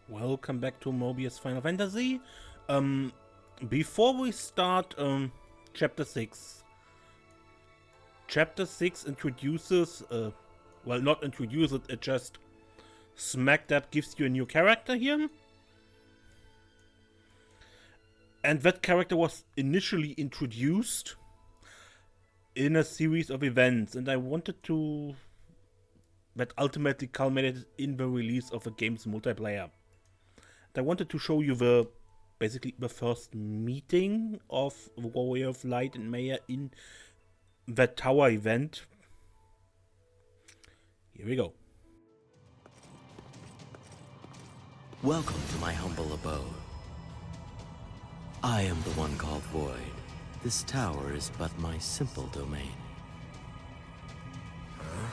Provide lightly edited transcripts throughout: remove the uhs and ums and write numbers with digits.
Welcome back to Mobius Final Fantasy. Before we start Chapter 6. Chapter 6 introduces, well, not introduces, it just smack that gives you a new character here. And that character was initially introduced in a series of events, and I wanted to... that ultimately culminated in the release of the game's multiplayer. I wanted to show you basically the first meeting of Warrior of Light and Meia in that tower event. Here we go. Welcome to my humble abode. I am the one called Void. This tower is but my simple domain. Huh?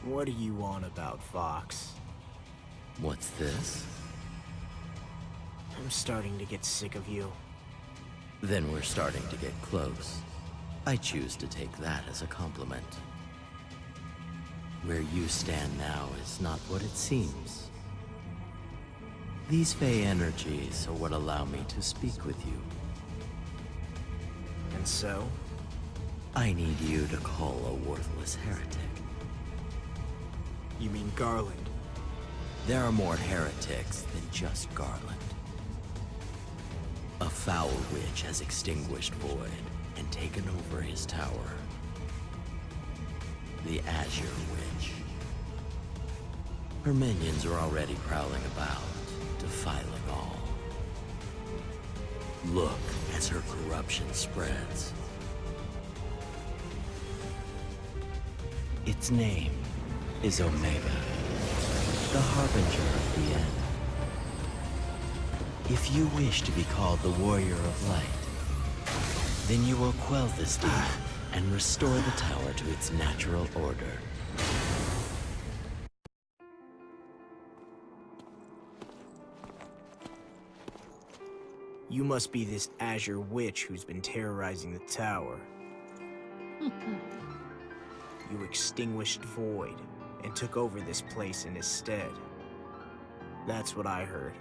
What do you want about, Fox? What's this? I'm starting to get sick of you. Then we're starting to get close. I choose to take that as a compliment. Where you stand now is not what it seems. These Fey energies are what allow me to speak with you. And so? I need you to call a worthless heretic. You mean Garland? There are more heretics than just Garland. A foul witch has extinguished Void and taken over his tower. The Azure Witch. Her minions are already prowling about, defiling all. Look as her corruption spreads. Its name is Omega, the harbinger of the end. If you wish to be called the Warrior of Light, then you will quell this demon and restore the tower to its natural order. You must be this Azure Witch who's been terrorizing the tower. You extinguished Void and took over this place in his stead. That's what I heard.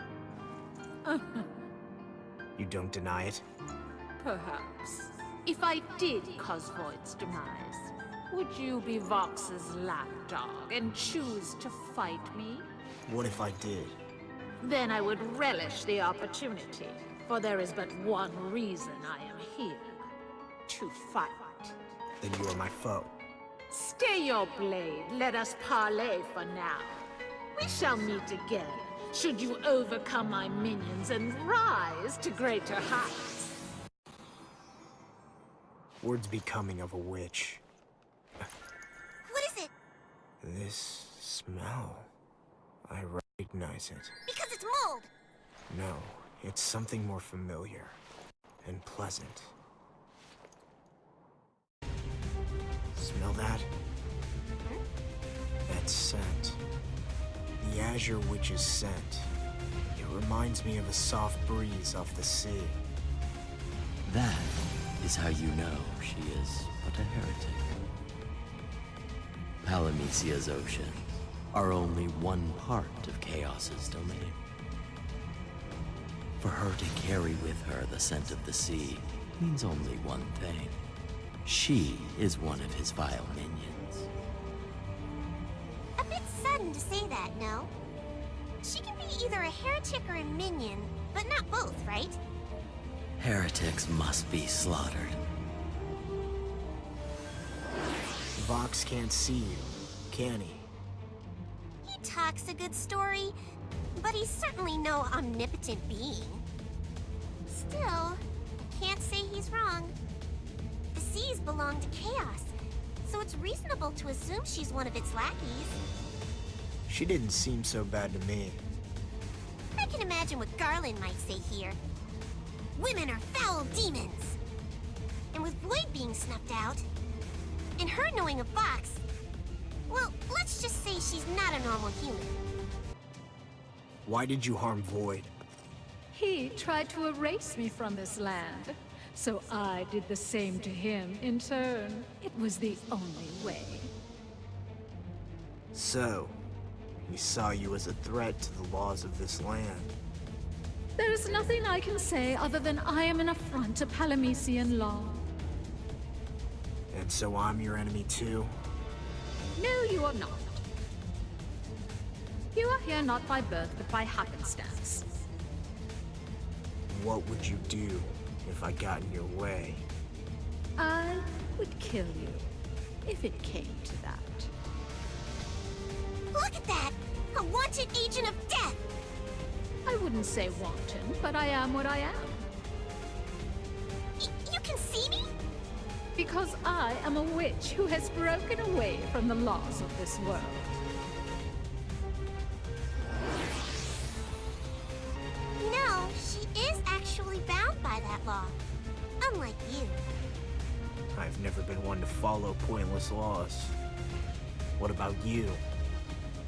You don't deny it? Perhaps. If I did cause Void's demise, would you be Vox's lapdog and choose to fight me? What if I did? Then I would relish the opportunity, for there is but one reason I am here. To fight. Then you are my foe. Stay your blade, let us parley for now. We shall meet again, should you overcome my minions and rise to greater heights. Word's becoming of a witch. What is it? This smell. I recognize it. Because it's mold! No, it's something more familiar and pleasant. Smell that? That scent. The Azure Witch's scent. It reminds me of a soft breeze off the sea. That is how you know she is but a heretic. Palamecia's oceans are only one part of Chaos's domain. For her to carry with her the scent of the sea means only one thing. She is one of his vile minions. A bit sudden to say that, no? She can be either a heretic or a minion, but not both, right? Heretics must be slaughtered. Vox can't see you, can he? He talks a good story, but he's certainly no omnipotent being. Still, can't say he's wrong. The seas belong to Chaos, so it's reasonable to assume she's one of its lackeys. She didn't seem so bad to me. I can imagine what Garland might say here. Women are foul demons! And with Void being snuffed out, and her knowing a Fox, well, let's just say she's not a normal human. Why did you harm Void? He tried to erase me from this land, so I did the same to him in turn. It was the only way. So, We saw you as a threat to the laws of this land. There is nothing I can say other than I am an affront to Palamecian law. And so I'm your enemy too? No, you are not. You are here not by birth, but by happenstance. What would you do if I got in your way? I would kill you, if it came to that. Look at that! A wanted agent of death! I wouldn't say wanton, but I am what I am. You can see me? Because I am a witch who has broken away from the laws of this world. No, she is actually bound by that law. Unlike you. I've never been one to follow pointless laws. What about you?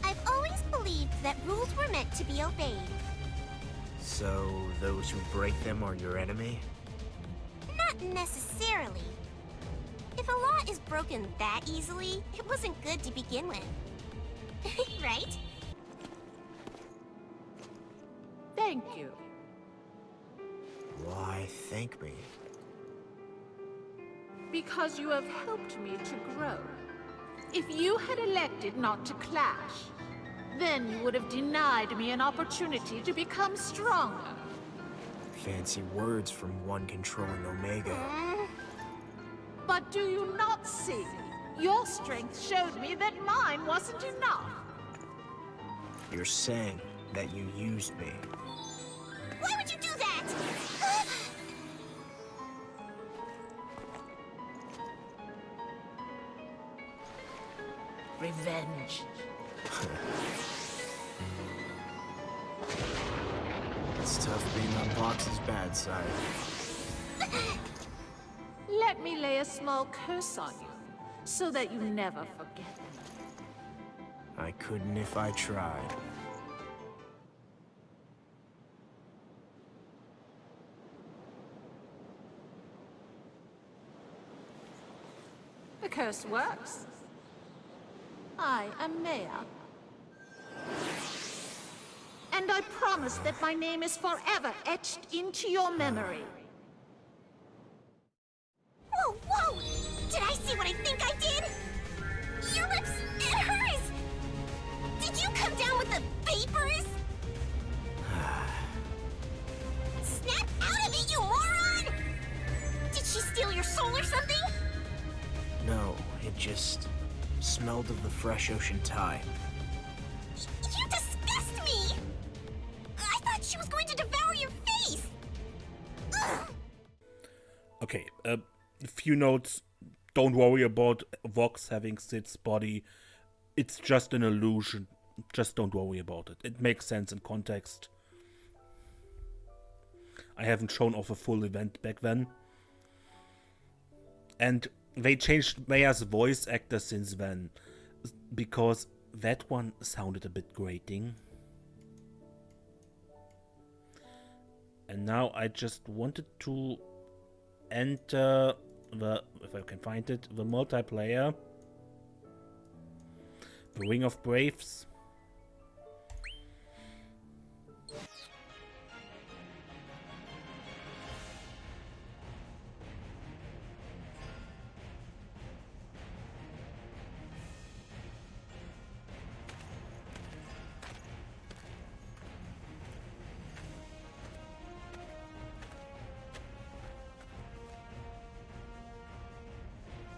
I've always believed that rules were meant to be obeyed. So, those who break them are your enemy? Not necessarily. If a law is broken that easily, it wasn't good to begin with. Right? Thank you. Why, thank me. Because you have helped me to grow. If you had elected not to clash, then you would have denied me an opportunity to become stronger. Fancy words from one controlling Omega. But do you not see? Your strength showed me that mine wasn't enough. You're saying that you used me. Why would you do that? Revenge. It's tough being on Vox's bad side. Let me lay a small curse on you, so that you never forget me. I couldn't if I tried. The curse works. I am Meia. And I promise that my name is forever etched into your memory. Whoa, whoa! Did I see what I think I did? Your lips and hers! Did you come down with the vapors? Snap out of it, you moron! Did she steal your soul or something? No, it just smelled of the fresh ocean tide. You disgust me! I thought she was going to devour your face! Ugh. Okay, a few notes. Don't worry about Vox having Sid's body. It's just an illusion. Just don't worry about it. It makes sense in context. I haven't shown off a full event back then. And they changed Meia's voice actor since then, because that one sounded a bit grating. And now I just wanted to enter the, if I can find it, the multiplayer. The Ring of Braves.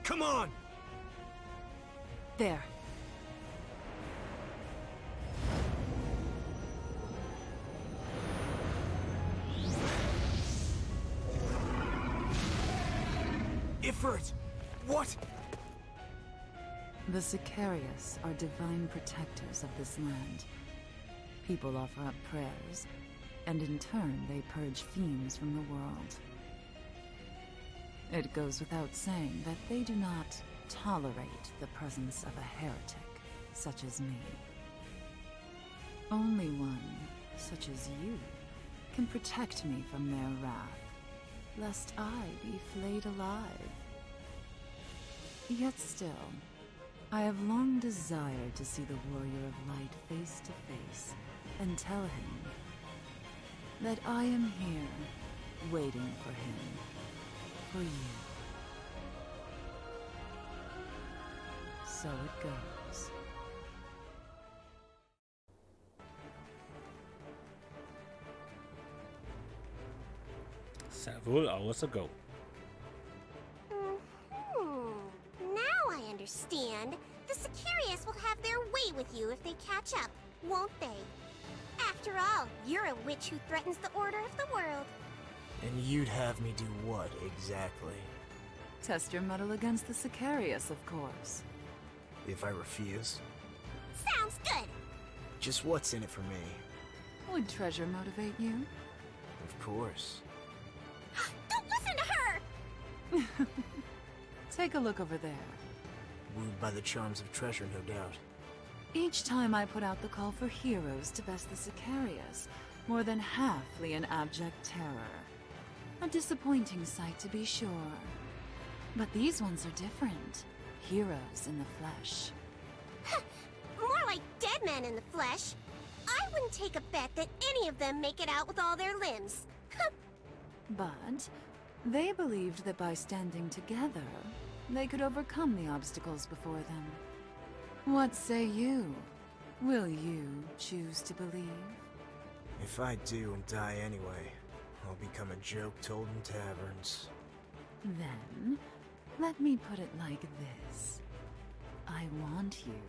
Come on! There. Ifrit! What? The Sicarius are divine protectors of this land. People offer up prayers, and in turn they purge fiends from the world. It goes without saying that they do not tolerate the presence of a heretic such as me. Only one, such as you, can protect me from their wrath, lest I be flayed alive. Yet still, I have long desired to see the Warrior of Light face to face and tell him that I am here, waiting for him, for you. So it goes. Several hours ago. Now I understand. The Sicarius will have their way with you if they catch up, won't they? After all, you're a witch who threatens the order of the world. And you'd have me do what, exactly? Test your mettle against the Sicarius, of course. If I refuse? Sounds good! Just what's in it for me? Would treasure motivate you? Of course. Don't listen to her! Take a look over there. Wooed by the charms of treasure, no doubt. Each time I put out the call for heroes to best the Sicarius, more than half flee in abject terror. A disappointing sight, to be sure. But these ones are different. Heroes in the flesh. More like dead men in the flesh. I wouldn't take a bet that any of them make it out with all their limbs. But they believed that by standing together, they could overcome the obstacles before them. What say you? Will you choose to believe? If I do and die anyway, I'll become a joke told in taverns. Then, let me put it like this. I want you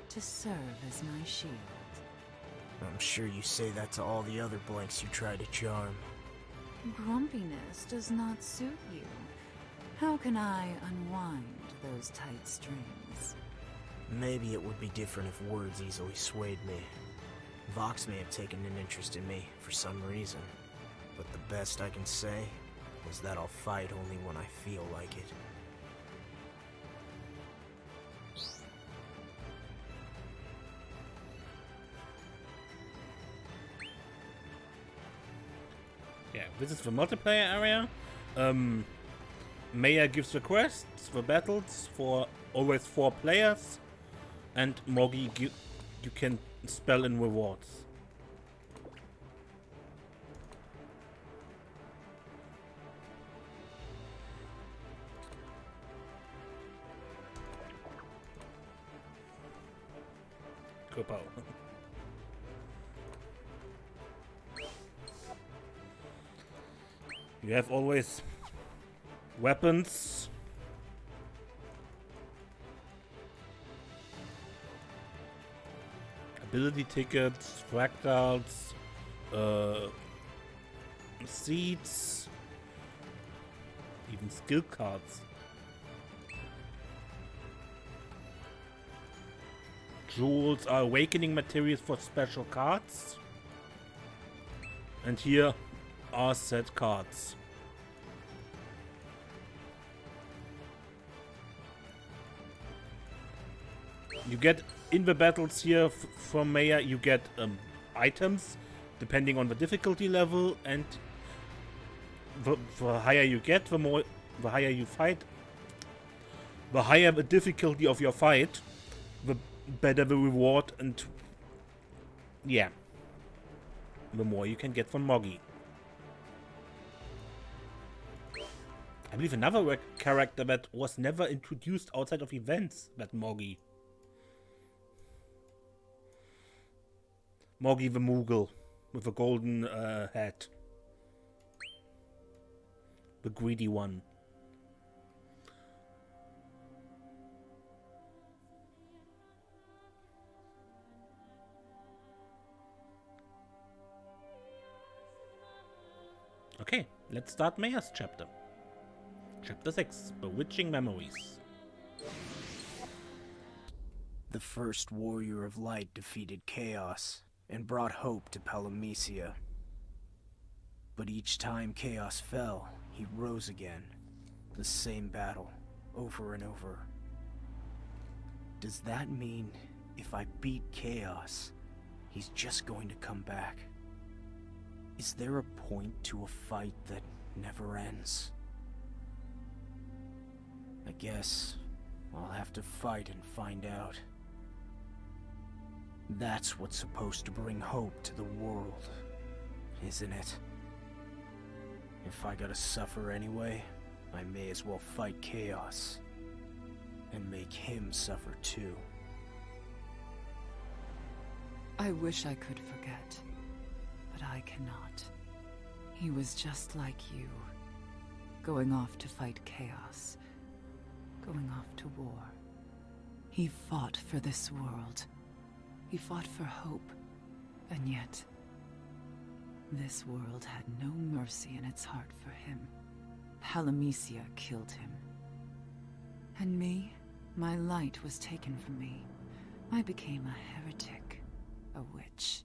to serve as my shield. I'm sure you say that to all the other blanks you try to charm. Grumpiness does not suit you. How can I unwind those tight strings? Maybe it would be different if words easily swayed me. Vox may have taken an interest in me for some reason, but the best I can say is that I'll fight only when I feel like it. Yeah, this is the multiplayer area. Meia gives the quests, the battles for always 4 players, and Moggy you can spell in rewards. Kapow. You have always weapons. Ability tickets, fractals, seeds, even skill cards. Jewels are awakening materials for special cards. And here are set cards. You get in the battles here from Meia, you get items depending on the difficulty level, and the higher you get, the higher you fight. The higher the difficulty of your fight, the better the reward, and yeah, the more you can get from Moggy. I believe another character that was never introduced outside of events, that Moggy. Moggy the Moogle with a golden hat. The greedy one. Okay, let's start Meia's chapter. Chapter 6, Bewitching Memories. The first warrior of light defeated chaos and brought hope to Palamecia. But each time chaos fell, he rose again. The same battle, over and over. Does that mean if I beat chaos, he's just going to come back? Is there a point to a fight that never ends? I guess I'll have to fight and find out. That's what's supposed to bring hope to the world, isn't it? If I gotta suffer anyway, I may as well fight Chaos. And make him suffer too. I wish I could forget, but I cannot. He was just like you, going off to fight Chaos, going off to war. He fought for this world. He fought for hope, and yet, this world had no mercy in its heart for him. Palamisia killed him. And me, my light was taken from me. I became a heretic, a witch.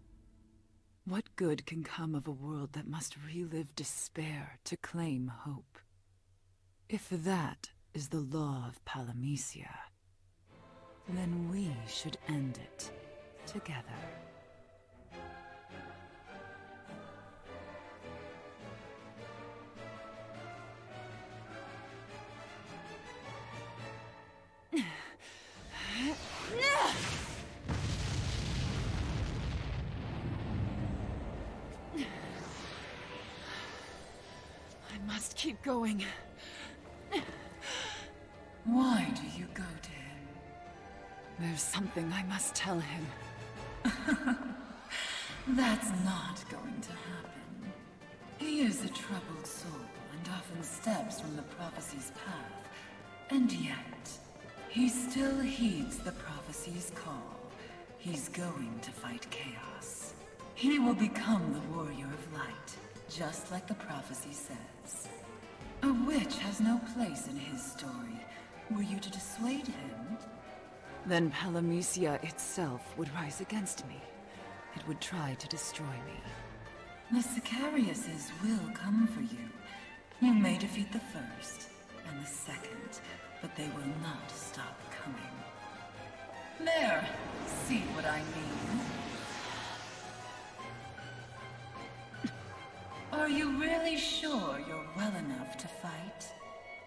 What good can come of a world that must relive despair to claim hope? If that is the law of Palamisia, then we should end it together. I must keep going. Why do you go to him? There's something I must tell him. That's not going to happen. He is a troubled soul and often steps from the prophecy's path. And yet, he still heeds the prophecy's call. He's going to fight Chaos. He will become the warrior of light, just like the prophecy says. A witch has no place in his story. Were you to dissuade him? Then Palamisia itself would rise against me. It would try to destroy me. The Sicariuses will come for you. You may defeat the first and the second, but they will not stop coming. There! See what I mean? Are you really sure you're well enough to fight?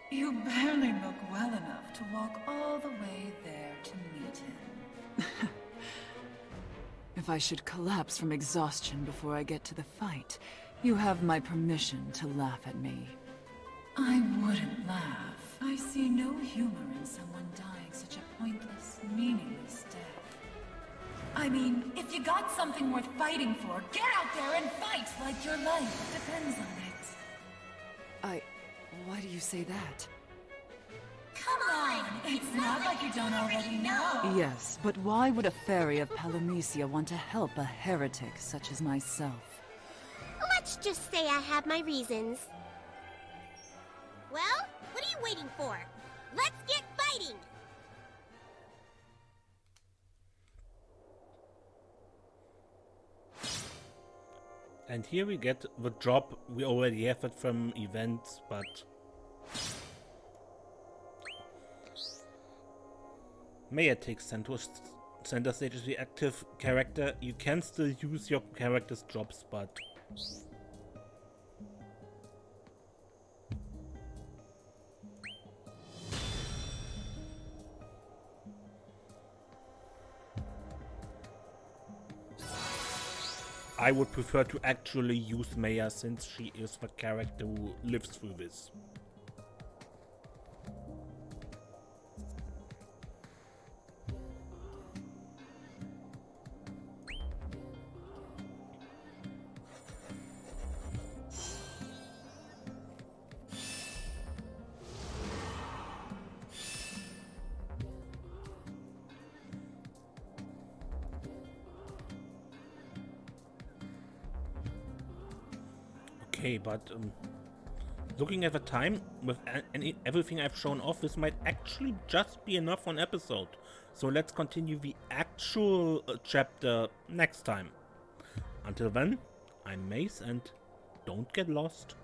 You barely look well enough to walk all the way there to meet him. If I should collapse from exhaustion before I get to the fight, you have my permission to laugh at me. I wouldn't laugh. I see no humor in someone dying such a pointless, meaningless death. I mean, if you got something worth fighting for, get out there and fight like your life depends on it. Why do you say that? Come on! It's not like you don't already know! Yes, but why would a fairy of Palamisia want to help a heretic such as myself? Let's just say I have my reasons. Well, what are you waiting for? Let's get fighting! And here we get the drop. We already have it from events, but Meia takes center stage as the active character. You can still use your character's drops, but I would prefer to actually use Meia since she is the character who lives through this. Okay, but looking at the time, with everything I've shown off, this might actually just be enough for an episode. So let's continue the actual chapter next time. Until then, I'm Mace, and don't get lost.